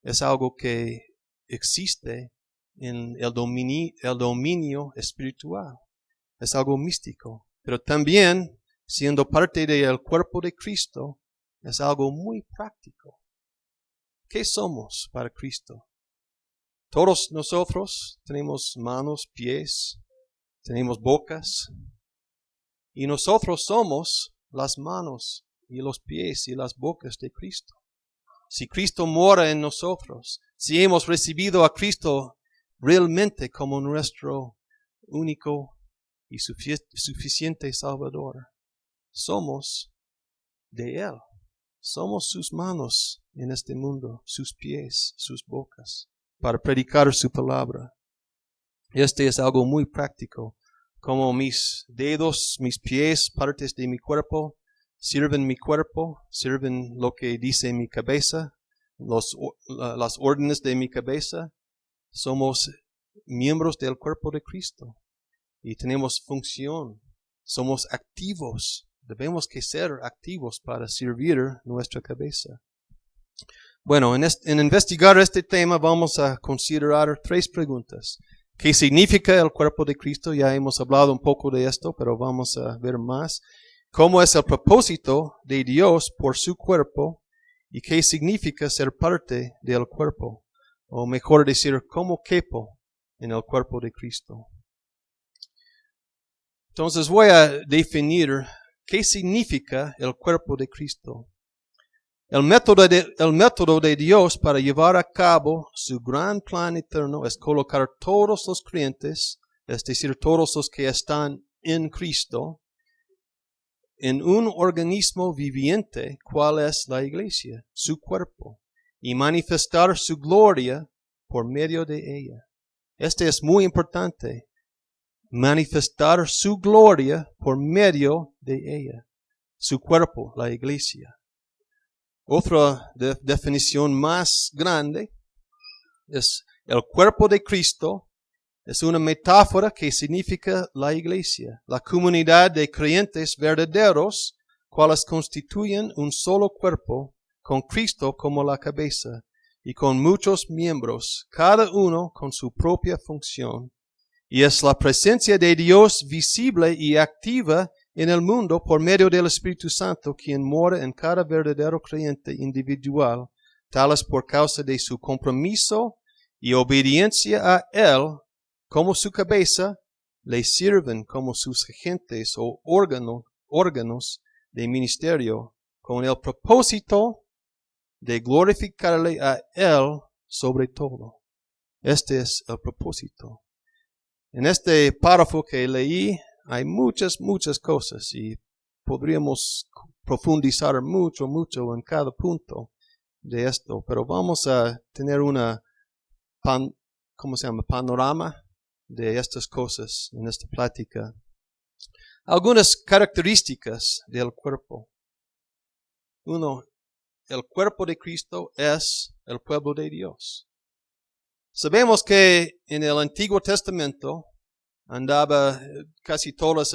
es algo que existe en el dominio espiritual. Es algo místico. Pero también, siendo parte del cuerpo de Cristo, es algo muy práctico. ¿Qué somos para Cristo? Todos nosotros tenemos manos, pies, tenemos bocas. Y nosotros somos las manos y los pies y las bocas de Cristo. Si Cristo mora en nosotros, si hemos recibido a Cristo realmente como nuestro único y suficiente Salvador, somos de Él. Somos sus manos en este mundo, sus pies, sus bocas, para predicar su palabra. Este es algo muy práctico. Como mis dedos, mis pies, partes de mi cuerpo, sirven mi cuerpo, sirven lo que dice mi cabeza, las órdenes de mi cabeza. Somos miembros del cuerpo de Cristo y tenemos función. Somos activos. Debemos que ser activos para servir nuestra cabeza. Bueno, en investigar este tema vamos a considerar 3 preguntas. ¿Qué significa el cuerpo de Cristo? Ya hemos hablado un poco de esto, pero vamos a ver más. ¿Cómo es el propósito de Dios por su cuerpo? ¿Y qué significa ser parte del cuerpo? O mejor decir, ¿cómo quepo en el cuerpo de Cristo? Entonces voy a definir qué significa el cuerpo de Cristo. El método de Dios para llevar a cabo su gran plan eterno es colocar todos los creyentes, es decir, todos los que están en Cristo, en un organismo viviente, cual es la iglesia, su cuerpo, y manifestar su gloria por medio de ella. Este es muy importante, manifestar su gloria por medio de ella, su cuerpo, la iglesia. Otra definición más grande es el cuerpo de Cristo. Es una metáfora que significa la iglesia, la comunidad de creyentes verdaderos, cuales constituyen un solo cuerpo, con Cristo como la cabeza, y con muchos miembros, cada uno con su propia función. Y es la presencia de Dios visible y activa en el mundo por medio del Espíritu Santo, quien mora en cada verdadero creyente individual, tales por causa de su compromiso y obediencia a Él, como su cabeza, le sirven como sus agentes o órganos de ministerio, con el propósito de glorificarle a Él sobre todo. Este es el propósito. En este párrafo que leí, hay muchas cosas y podríamos profundizar mucho en cada punto de esto, pero vamos a tener una panorama de estas cosas en esta plática. Algunas características del cuerpo. 1. El cuerpo de Cristo es el pueblo de Dios. Sabemos que en el Antiguo Testamento andaba casi todo es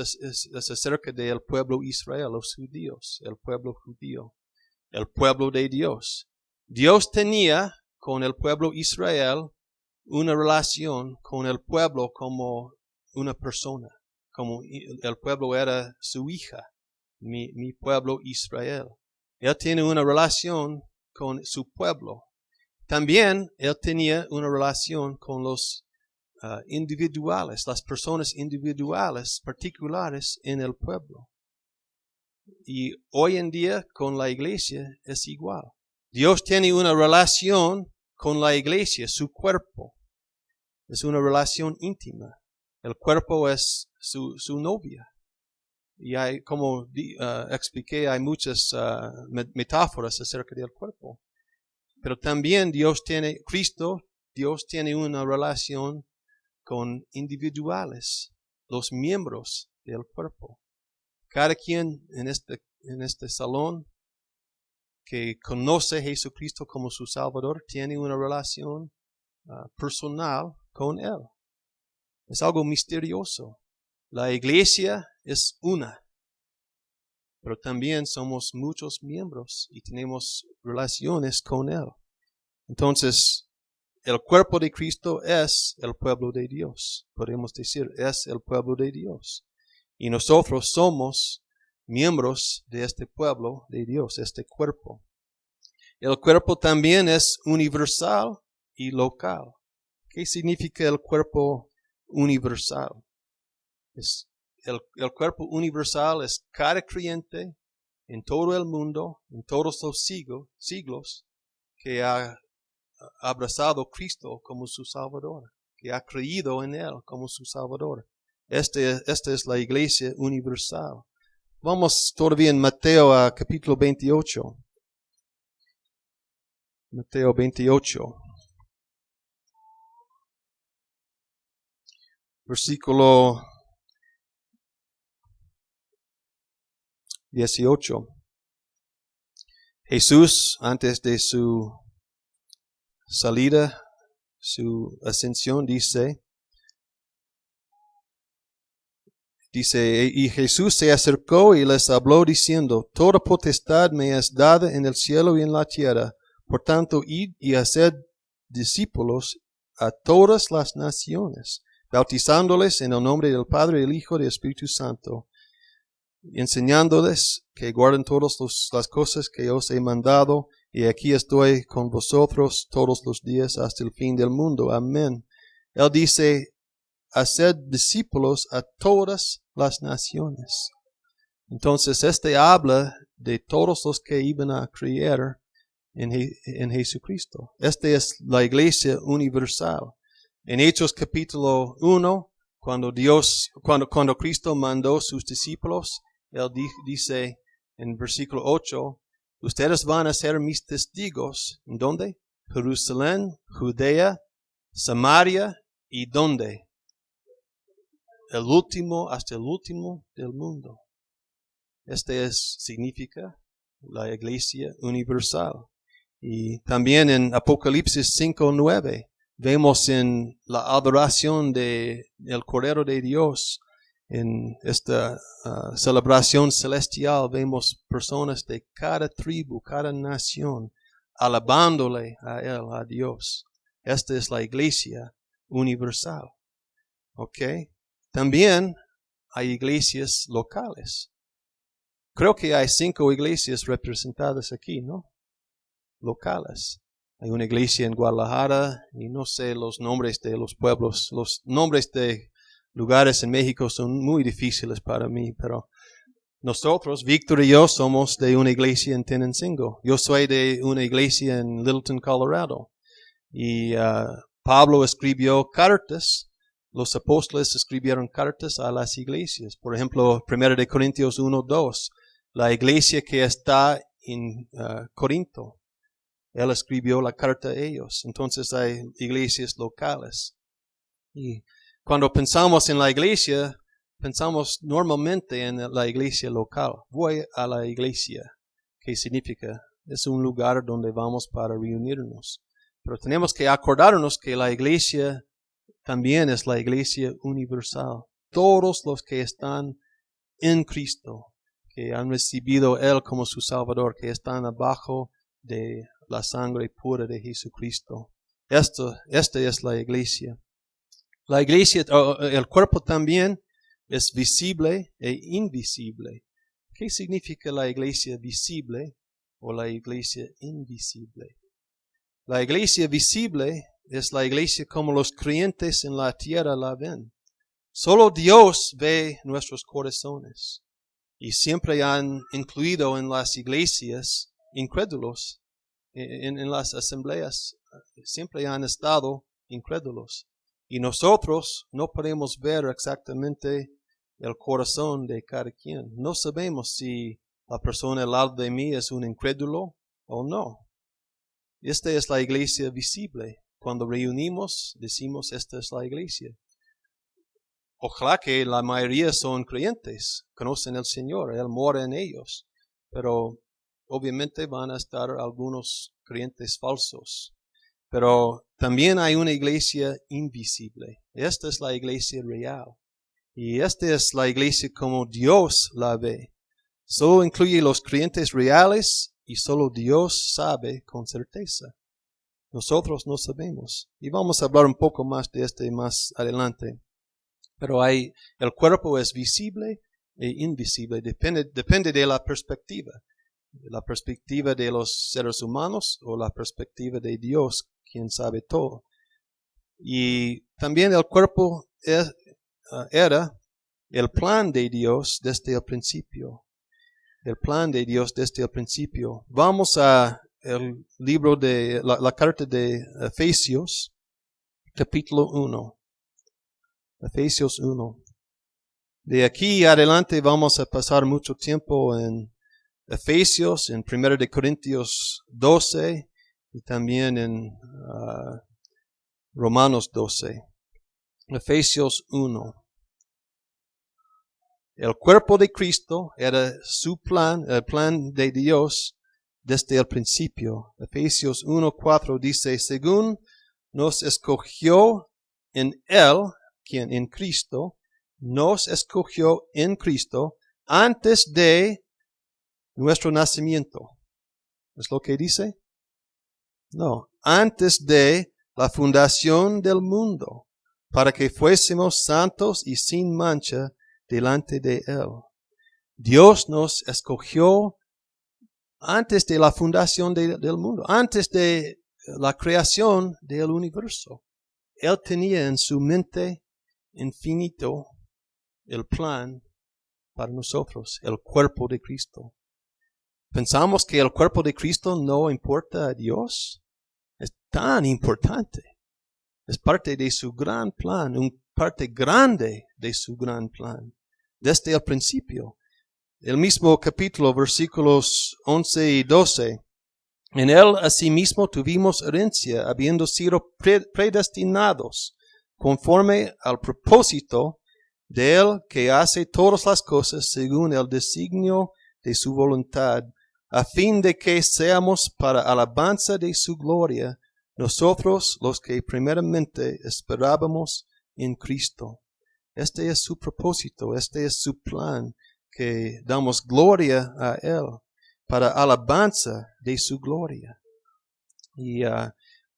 acerca del pueblo Israel, los judíos, el pueblo judío, el pueblo de Dios. Dios tenía con el pueblo Israel una relación con el pueblo como una persona, como el pueblo era su hija, mi pueblo Israel. Él tiene una relación con su pueblo. También Él tenía una relación con los individuales, las personas individuales, particulares en el pueblo. Y hoy en día con la iglesia es igual. Dios tiene una relación con la iglesia, su cuerpo. Es una relación íntima. El cuerpo es su novia. Y hay, como expliqué, hay muchas metáforas acerca del cuerpo. Pero también Dios tiene una relación con individuales, los miembros del cuerpo. Cada quien en este salón que conoce a Jesucristo como su Salvador tiene una relación personal con Él. Es algo misterioso. La iglesia es una, pero también somos muchos miembros y tenemos relaciones con Él. Entonces, el cuerpo de Cristo es el pueblo de Dios. Podemos decir, es el pueblo de Dios. Y nosotros somos miembros de este pueblo de Dios, este cuerpo. El cuerpo también es universal y local. ¿Qué significa el cuerpo universal? El cuerpo universal es cada creyente en todo el mundo, en todos los siglos, que ha abrazado a Cristo como su Salvador, que ha creído en Él como su Salvador. Esta es la iglesia universal. Vamos todavía en Mateo a capítulo 28. Mateo 28. Versículo 18. Jesús, antes de su salida, su ascensión, dice, y Jesús se acercó y les habló diciendo, toda potestad me es dada en el cielo y en la tierra. Por tanto, id y haced discípulos a todas las naciones, bautizándoles en el nombre del Padre, del Hijo y del Espíritu Santo, enseñándoles que guarden todas las cosas que os he mandado, y aquí estoy con vosotros todos los días hasta el fin del mundo. Amén. Él dice, haced discípulos a todas las naciones. Entonces, habla de todos los que iban a creer en Jesucristo. Esta es la iglesia universal. En Hechos capítulo 1, cuando Cristo mandó sus discípulos, Él dice en versículo 8, ustedes van a ser mis testigos. ¿En dónde? Jerusalén, Judea, Samaria y ¿dónde? Hasta el último del mundo. Significa la iglesia universal. Y también en Apocalipsis 5:9 vemos en la adoración del Cordero de Dios, en esta celebración celestial, vemos personas de cada tribu, cada nación, alabándole a Él, a Dios. Esta es la iglesia universal. ¿Ok? También hay iglesias locales. Creo que hay 5 iglesias representadas aquí, ¿no? Locales. Hay una iglesia en Guadalajara, y no sé los nombres de los pueblos. Los nombres de lugares en México son muy difíciles para mí, pero nosotros, Víctor y yo, somos de una iglesia en Tenancingo. Yo soy de una iglesia en Littleton, Colorado. Y Pablo escribió cartas. Los apóstoles escribieron cartas a las iglesias. Por ejemplo, 1 de Corintios 1:2, la iglesia que está en Corinto. Él escribió la carta a ellos. Entonces hay iglesias locales. Y cuando pensamos en la iglesia, pensamos normalmente en la iglesia local. Voy a la iglesia. ¿Qué significa? Es un lugar donde vamos para reunirnos. Pero tenemos que acordarnos que la iglesia también es la iglesia universal. Todos los que están en Cristo, que han recibido Él como su Salvador, que están abajo de la sangre pura de Jesucristo. Esta es la iglesia. La iglesia, el cuerpo también es visible e invisible. ¿Qué significa la iglesia visible o la iglesia invisible? La iglesia visible es la iglesia como los creyentes en la tierra la ven. Solo Dios ve nuestros corazones. Y siempre han incluido en las iglesias incrédulos. En las asambleas siempre han estado incrédulos. Y nosotros no podemos ver exactamente el corazón de cada quien. No sabemos si la persona al lado de mí es un incrédulo o no. Esta es la iglesia visible. Cuando reunimos, decimos, esta es la iglesia. Ojalá que la mayoría son creyentes, conocen al Señor, Él mora en ellos. Pero obviamente van a estar algunos creyentes falsos. Pero también hay una iglesia invisible. Esta es la iglesia real. Y esta es la iglesia como Dios la ve. Solo incluye los creyentes reales y solo Dios sabe con certeza. Nosotros no sabemos. Y vamos a hablar un poco más de este más adelante. Pero el cuerpo es visible e invisible. Depende de la perspectiva. La perspectiva de los seres humanos o la perspectiva de Dios, quien sabe todo. Y también el cuerpo era el plan de Dios desde el principio. El plan de Dios desde el principio. Vamos a el libro de la carta de Efesios, capítulo 1. Efesios 1. De aquí adelante vamos a pasar mucho tiempo en Efesios, en 1 de Corintios 12 y también en Romanos 12. Efesios 1. El cuerpo de Cristo era su plan, el plan de Dios desde el principio. Efesios 1:4 dice, según nos escogió en Él, quien en Cristo, nos escogió en Cristo antes de nuestro nacimiento. ¿Es lo que dice? No, antes de la fundación del mundo, para que fuésemos santos y sin mancha delante de Él. Dios nos escogió antes de la fundación del mundo, antes de la creación del universo. Él tenía en su mente infinito el plan para nosotros, el cuerpo de Cristo. ¿Pensamos que el cuerpo de Cristo no importa a Dios? Es tan importante. Es parte de su gran plan, una parte grande de su gran plan, desde el principio. El mismo capítulo, versículos 11 y 12. En él asimismo tuvimos herencia, habiendo sido predestinados conforme al propósito de él que hace todas las cosas según el designio de su voluntad, a fin de que seamos para alabanza de su gloria, nosotros los que primeramente esperábamos en Cristo. Este es su propósito, este es su plan, que damos gloria a Él para alabanza de su gloria. Y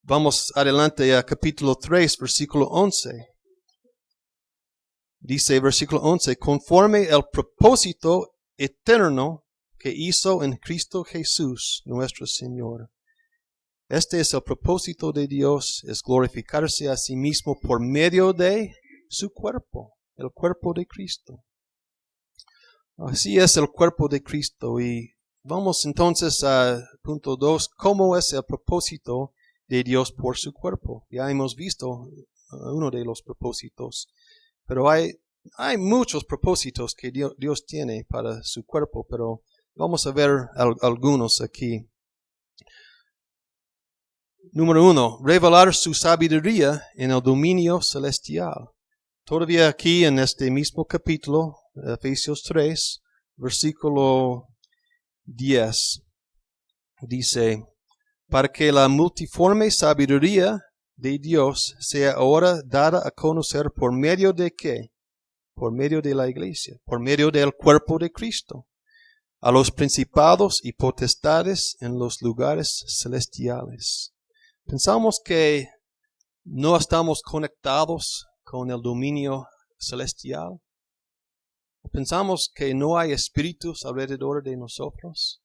vamos adelante a capítulo 3, versículo 11. Dice versículo 11, conforme el propósito eterno que hizo en Cristo Jesús, nuestro Señor. Este es el propósito de Dios, es glorificarse a sí mismo por medio de su cuerpo, el cuerpo de Cristo. Así es el cuerpo de Cristo. Y vamos entonces a punto 2, ¿cómo es el propósito de Dios por su cuerpo? Ya hemos visto uno de los propósitos, pero hay muchos propósitos que Dios tiene para su cuerpo, pero vamos a ver algunos aquí. Número 1, revelar su sabiduría en el dominio celestial. Todavía aquí en este mismo capítulo, Efesios 3, versículo 10, dice, para que la multiforme sabiduría de Dios sea ahora dada a conocer por medio de ¿qué? Por medio de la iglesia, por medio del cuerpo de Cristo, a los principados y potestades en los lugares celestiales. Pensamos que no estamos conectados con el dominio celestial. Pensamos que no hay espíritus alrededor de nosotros.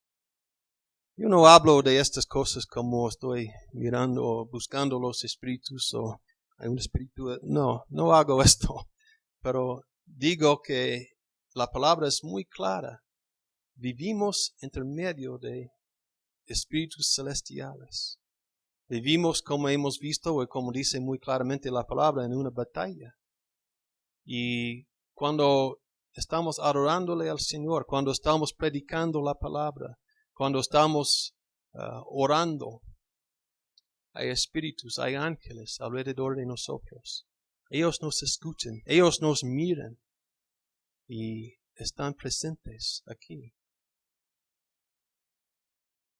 Yo no hablo de estas cosas como estoy mirando o buscando los espíritus o hay un espíritu. No hago esto. Pero digo que la palabra es muy clara. Vivimos entre medio de espíritus celestiales. Vivimos, como hemos visto, y como dice muy claramente la palabra, en una batalla. Y cuando estamos adorándole al Señor, cuando estamos predicando la palabra, cuando estamos orando, hay espíritus, hay ángeles alrededor de nosotros. Ellos nos escuchan, ellos nos miran y están presentes aquí.